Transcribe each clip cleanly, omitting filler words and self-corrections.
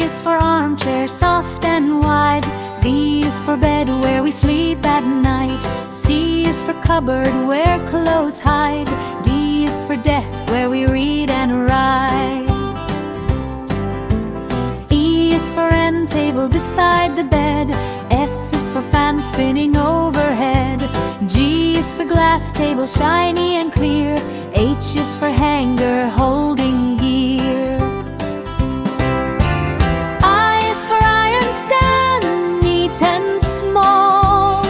is for armchair, soft and wide. B is for bed, where we sleep at night. C is for cupboard, where clothes hide. D is for desk, where we read and write. E is for end table, beside the bed. F is for fan spinning overhead. G is for glass table, shiny and clear. H is for hanger, holding gear. I is for iron stand, neat and small.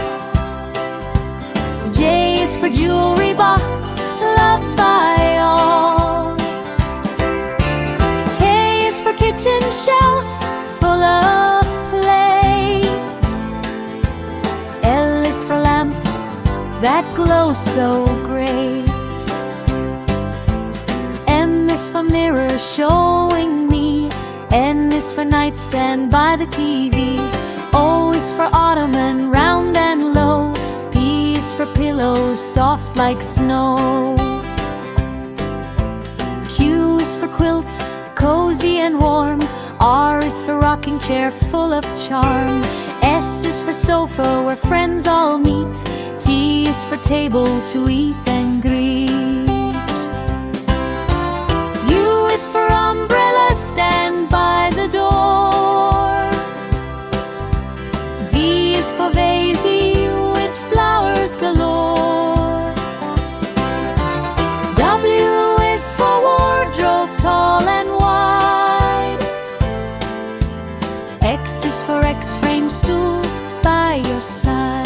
J is for jewelry box, loved by all. K is for kitchen shelf, full of plates. L is for lamp that glows so great. M is for mirror showing me. N is for nightstand by the TV. O is for ottoman, round and low. P is for pillow, soft like snow. Q is for quilt, cozy and warm. R is for rocking chair, full of charm. S is for sofa, where friends all meet. T is for table, to eat and greet. U is for umbrella, stand by the door. V is for vase with flowers galore. W is for wardrobe, tall and wide. X is for X-frame stool by your side.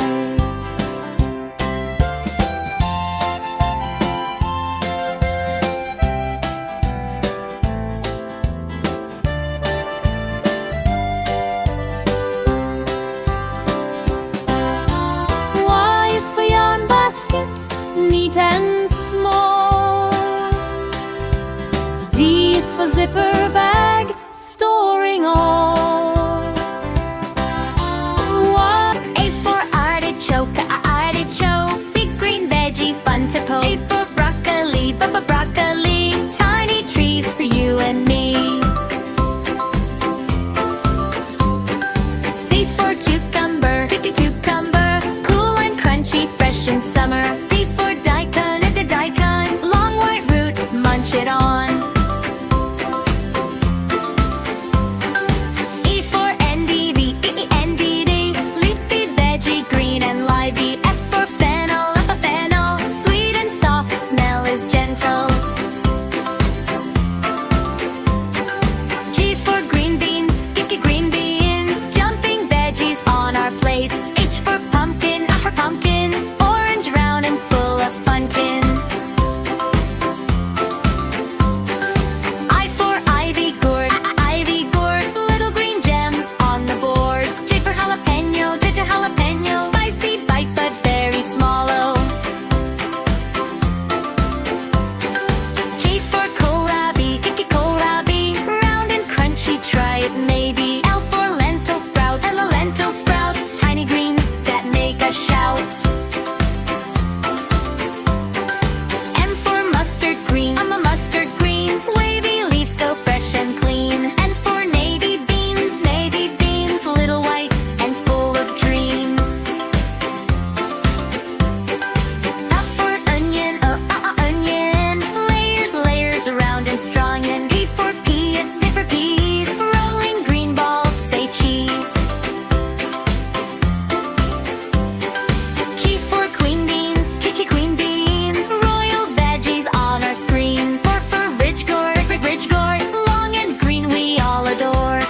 Y is for yarn basket, neat and small. Z is for zipper bag, storing all. A for artichoke, artichoke, big green veggie, fun to poke. A for broccoli, broccoli, tiny trees for you and me. C for cucumber, cucumber, cool and crunchy, fresh in summer. D for daikon, daikon, long white root, munch it on. E for NDD, NDD, leafy veggie, green and lively. F for fennel, fennel, sweet and soft, smell is gentle. G for green beans, green beans, jumping veggies on our plates. H for pumpkin, orange, round and full of funkin. I for ivy gourd, little green gems on the board. J for jalapeno, spicy bite but very small. Oh. K for kohlrabi, round and crunchy, try it maybe. L for lentil sprouts, tiny greens that make us shout. M for mustard greens, wavy leaves so fresh and clean. N for navy beans, little white and full of dreams. F for onion, onion, layers, round and strong. And P for peas, rolling green balls, say cheese. Q for queen beans, royal veggies on our screens. R for ridge gourd, long and green we all adore.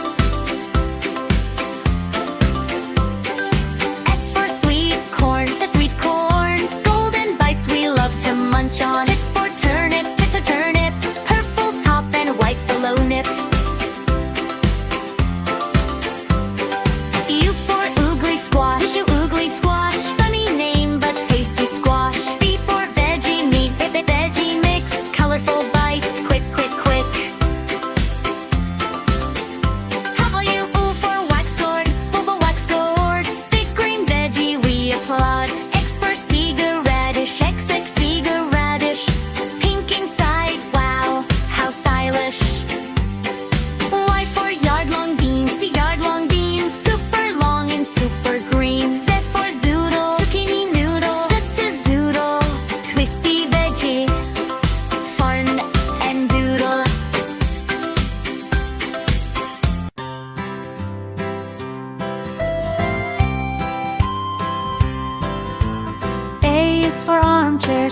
S for sweet corn, golden bites we love to munch on. T for turnip, purple top and white below nip. U for oogly squash, funny name but tasty squash. V for veggie mix, colorful bites, quick. W for wax gourd, big green veggie we applaud. X for Seeger radish,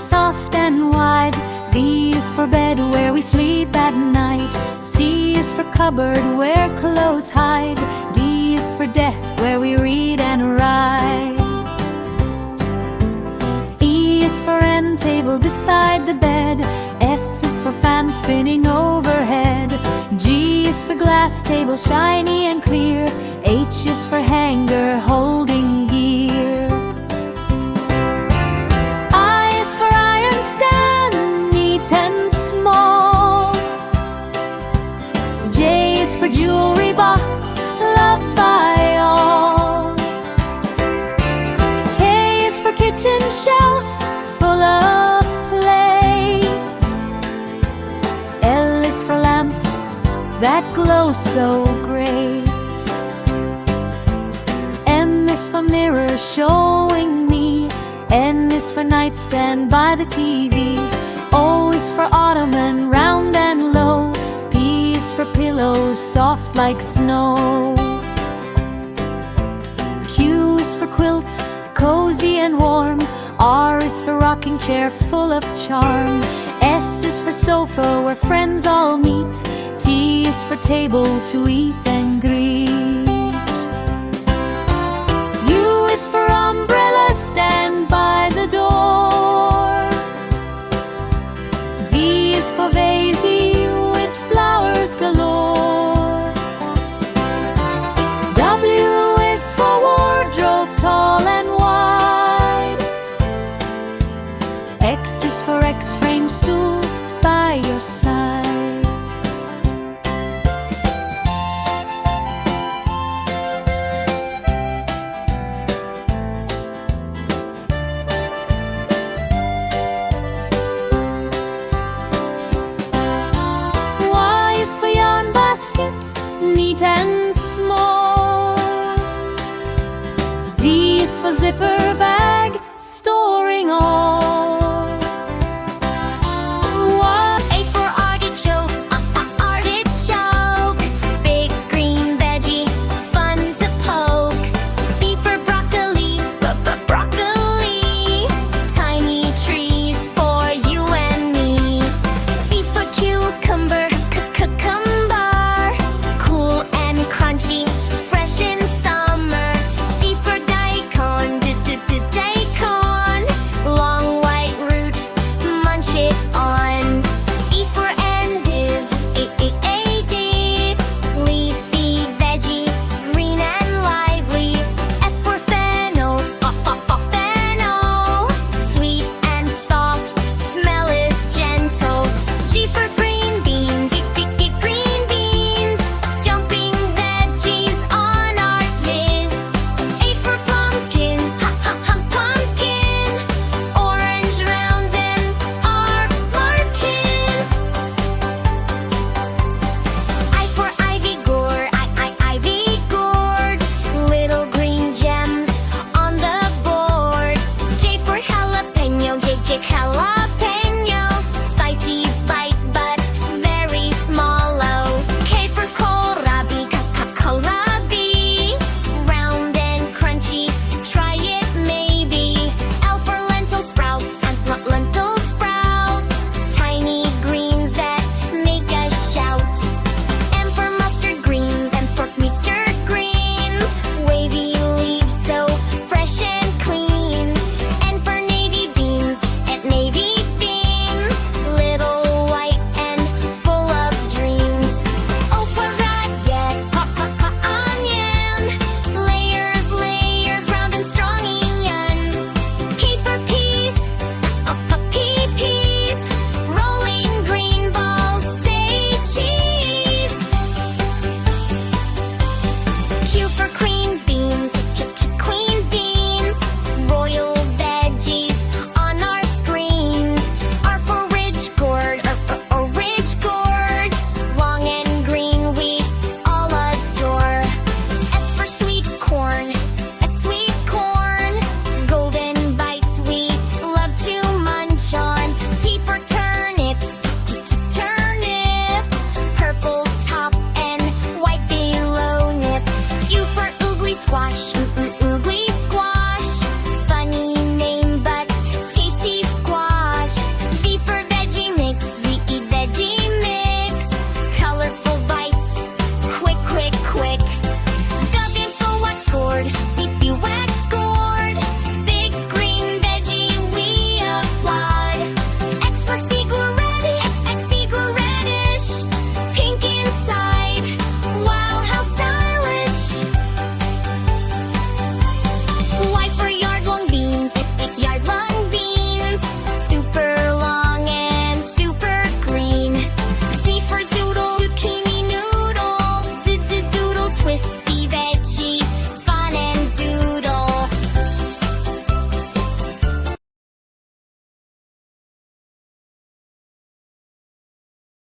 soft and wide. B is for bed where we sleep at night. C is for cupboard where clothes hide. D is for desk where we read and write. E is for end table beside the bed. F is for fan spinning overhead. G is for glass table shiny and clear. H is for hanger holding gear. I is for iron stand, neat and small. J is for jewelry box, loved by all. K is for kitchen shelf, full of plates. L is for lamp that glows so great. M is for mirror showing me. N is for nightstand by the TV. O is for ottoman, round and low. P is for pillow, soft like snow. Q is for quilt, cozy and warm. R is for rocking chair, full of charm. S is for sofa where friends all meet. T is for table to eat and greet. U is for umbrella, stand by the door. V is for vase with flowers galore. W is for wardrobe, tall and wide. X is for X-frame stool by your side. Y is for yarn basket, neat and small. Z is for zipper bag,